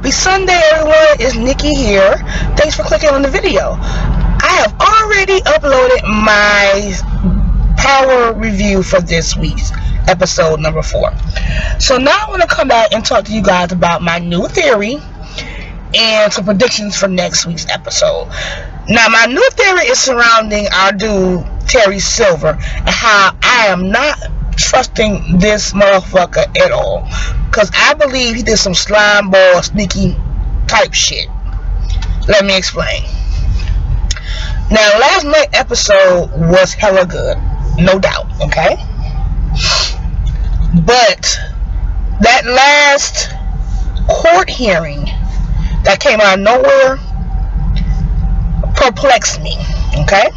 Happy Sunday, everyone. It's Nikki here. Thanks for clicking on the video. I have already uploaded my power review for this week's episode number 4. So now I want to come back and talk to you guys about my new theory and some predictions for next week's episode. Now, my new theory is surrounding our dude Terry Silver and how I am not trusting this motherfucker at all, because I believe he did some slime ball sneaky type shit. Let me explain. Now, last night's episode was hella good, no doubt, okay? But that last court hearing that came out of nowhere perplexed me, okay?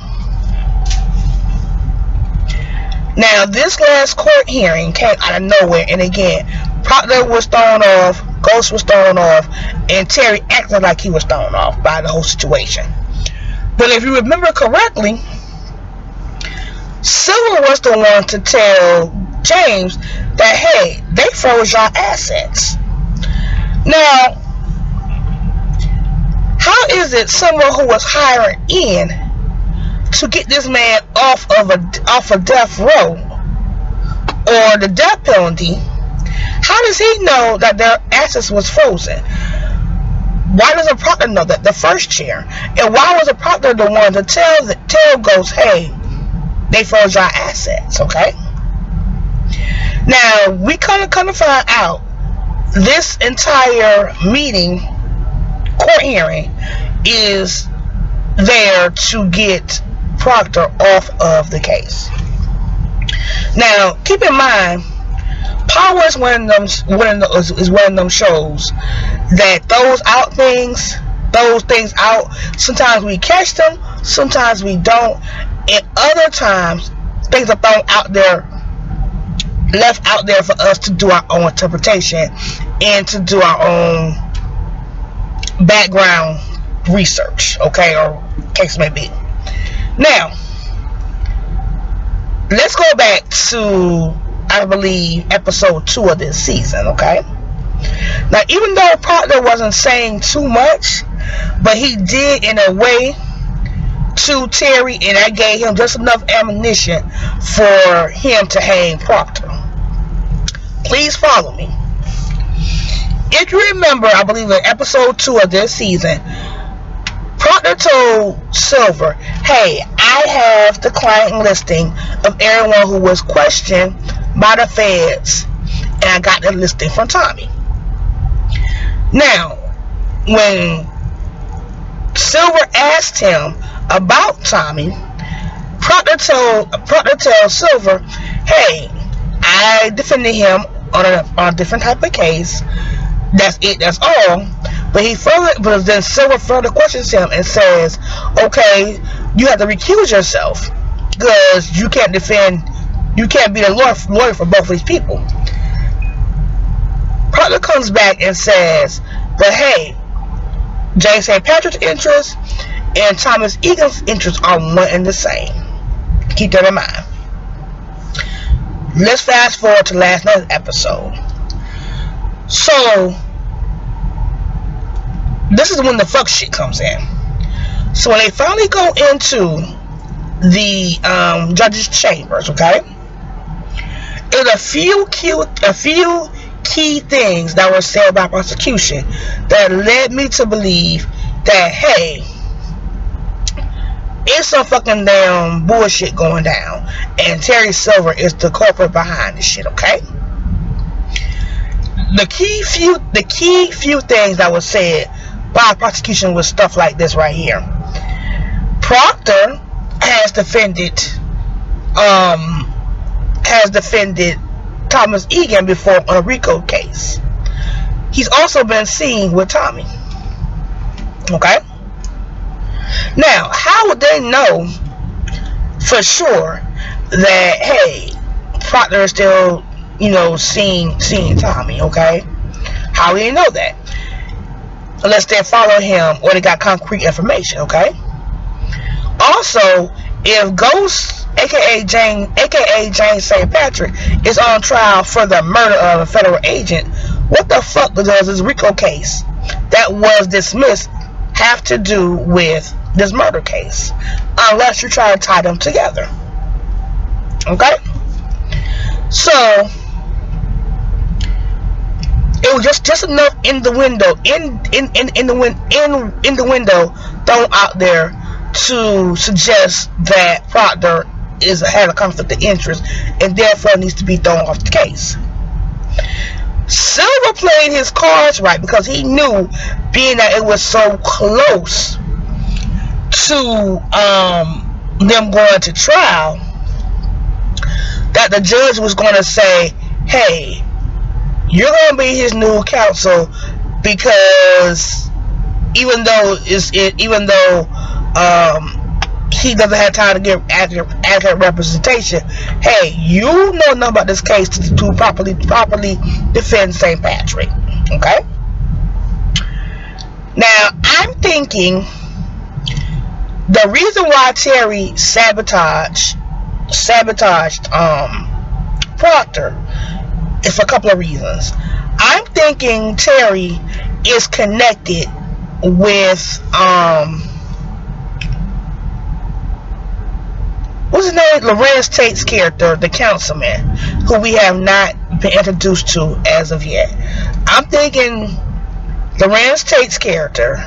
Now, this last court hearing came out of nowhere, and again, Proctor was thrown off, Ghost was thrown off, and Terry acted like he was thrown off by the whole situation. But if you remember correctly, Silver was the one to tell James that, hey, they froze your assets. Now, how is it someone who was hired in to get this man off of death row or the death penalty, how does he know that their assets was frozen? Why doesn't Proctor know that, the first chair? And why was Proctor the one to tell Ghost, hey, they froze your assets, okay? Now, we kind of find out this entire meeting, court hearing, is there to get Proctor off of the case. Now, keep in mind, Power is one of them shows that those things out. Sometimes we catch them, sometimes we don't, and other times things are thrown out there, left out there for us to do our own interpretation and to do our own background research, okay, or case may be. Now, let's go back to, I believe, episode 2 of this season, okay? Now, even though Proctor wasn't saying too much, but he did in a way to Terry, and that gave him just enough ammunition for him to hang Proctor. Please follow me. If you remember, I believe in episode 2 of this season, Proctor told Silver, hey, I have the client listing of everyone who was questioned by the feds, and I got the listing from Tommy. Now, when Silver asked him about Tommy, Proctor told Silver, hey, I defended him on a different type of case. That's it, that's all. But then Silver further questions him and says, okay, you have to recuse yourself because you can't be the lawyer for both of these people. Proctor comes back and says, but hey, James St. Patrick's interest and Thomas Egan's interest are one and the same. Keep that in mind. Let's fast forward to last night's episode. So, this is when the fuck shit comes in. So when they finally go into the judge's chambers, okay, there's a few key things that were said by prosecution that led me to believe that, hey, it's some fucking damn bullshit going down, and Terry Silver is the culprit behind this shit, okay? The key few things that was said by prosecution was stuff like this right here. Proctor has defended Thomas Egan before on a RICO case. He's also been seen with Tommy. Okay? Now, how would they know for sure that, hey, Proctor is still, seeing Tommy, okay? How would they know that? Unless they follow him or they got concrete information, okay? Also, if Ghost, aka James St. Patrick, is on trial for the murder of a federal agent, What the fuck does this RICO case that was dismissed have to do with this murder case? Unless you try to tie them together. Okay? So it was just enough in the window, in the window thrown out there to suggest that Proctor had a conflict of interest and therefore needs to be thrown off the case. Silver played his cards right because he knew, being that it was so close to them going to trial, that the judge was going to say, hey, you're going to be his new counsel, because even though he doesn't have time to give accurate representation, hey, you know nothing about this case to properly defend St. Patrick. Okay? Now, I'm thinking the reason why Terry sabotaged Proctor is for a couple of reasons. I'm thinking Terry is connected with what's his name? Lorenz Tate's character, the councilman, who we have not been introduced to as of yet. I'm thinking Lorenz Tate's character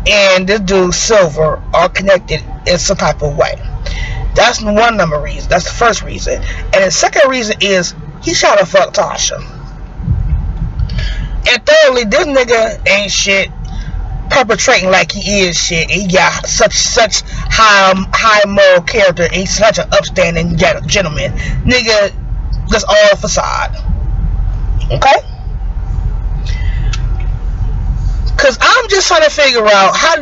and this dude Silver are connected in some type of way. That's one number reason. That's the first reason. And the second reason is he shot to fuck Tasha. And thirdly, this nigga ain't shit, perpetrating like he is shit. He got such high moral character. And he's such an upstanding gentleman. Nigga, that's all facade. Okay? Because I'm just trying to figure out how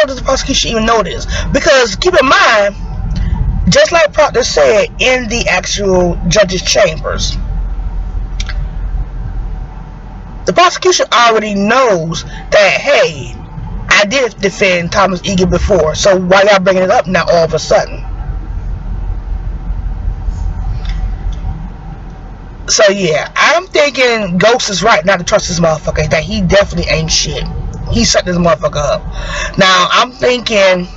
does the prosecution even know this? Because keep in mind, just like Proctor said in the actual judge's chambers, the prosecution already knows that, hey, I did defend Thomas Egan before, so why y'all bringing it up now all of a sudden? So yeah, I'm thinking Ghost is right not to trust this motherfucker, that he definitely ain't shit. He set this motherfucker up. Now, I'm thinking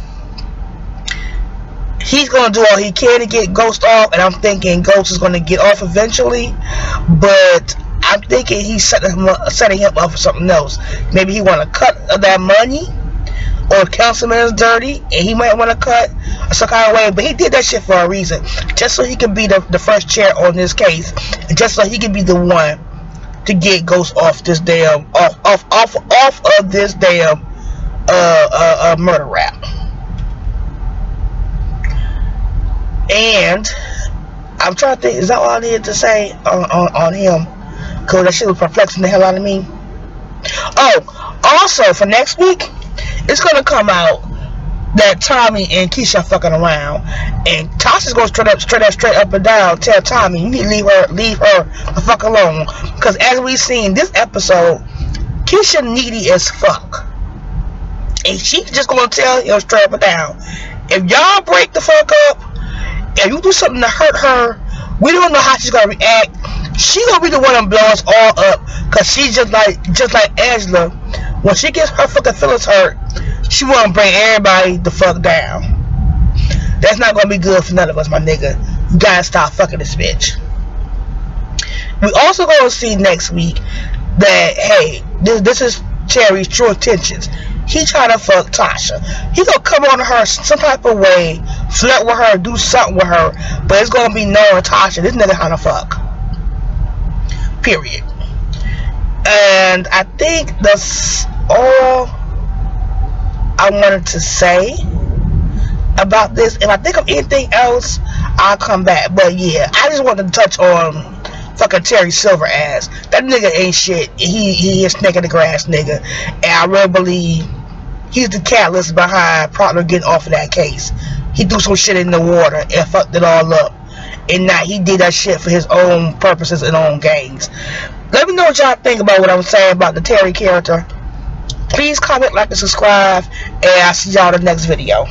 he's going to do all he can to get Ghost off, and I'm thinking Ghost is going to get off eventually, but I'm thinking he's setting him up for something else. Maybe he want to cut that money, or the councilman is dirty, and he might want to cut some kind of way, but he did that shit for a reason, just so he can be the first chair on this case, and just so he can be the one to get Ghost off this damn, off of this damn murder rap. And I'm trying to think, is that all I needed to say on him? Because that shit was perplexing the hell out of me. Oh, also for next week, it's gonna come out that Tommy and Keisha fucking around, and Tasha's gonna straight up and down tell Tommy, you need to leave her the fuck alone. Because as we seen this episode, Keisha needy as fuck, and she's just gonna tell him straight up and down, if y'all break the fuck up, if you do something to hurt her, we don't know how she's gonna react. She gonna be the one that blows all up, cause she's just like Angela. When she gets her fucking feelings hurt, she wanna bring everybody the fuck down. That's not gonna be good for none of us, my nigga. You gotta stop fucking this bitch. We also gonna see next week that, hey, this is Terry's true intentions. He trying to fuck Tasha. He gonna come on to her some type of way, flirt with her, do something with her, but it's gonna be knowing Tasha, this nigga trying to fuck. Period. And I think that's all I wanted to say about this. If I think of anything else, I'll come back. But yeah, I just wanted to touch on fucking Terry Silver ass. That nigga ain't shit. He is snake in the grass nigga. And I really believe he's the catalyst behind Proctor getting off of that case. He threw some shit in the water and fucked it all up. And now he did that shit for his own purposes and own gains. Let me know what y'all think about what I'm saying about the Terry character. Please comment, like, and subscribe. And I'll see y'all in the next video.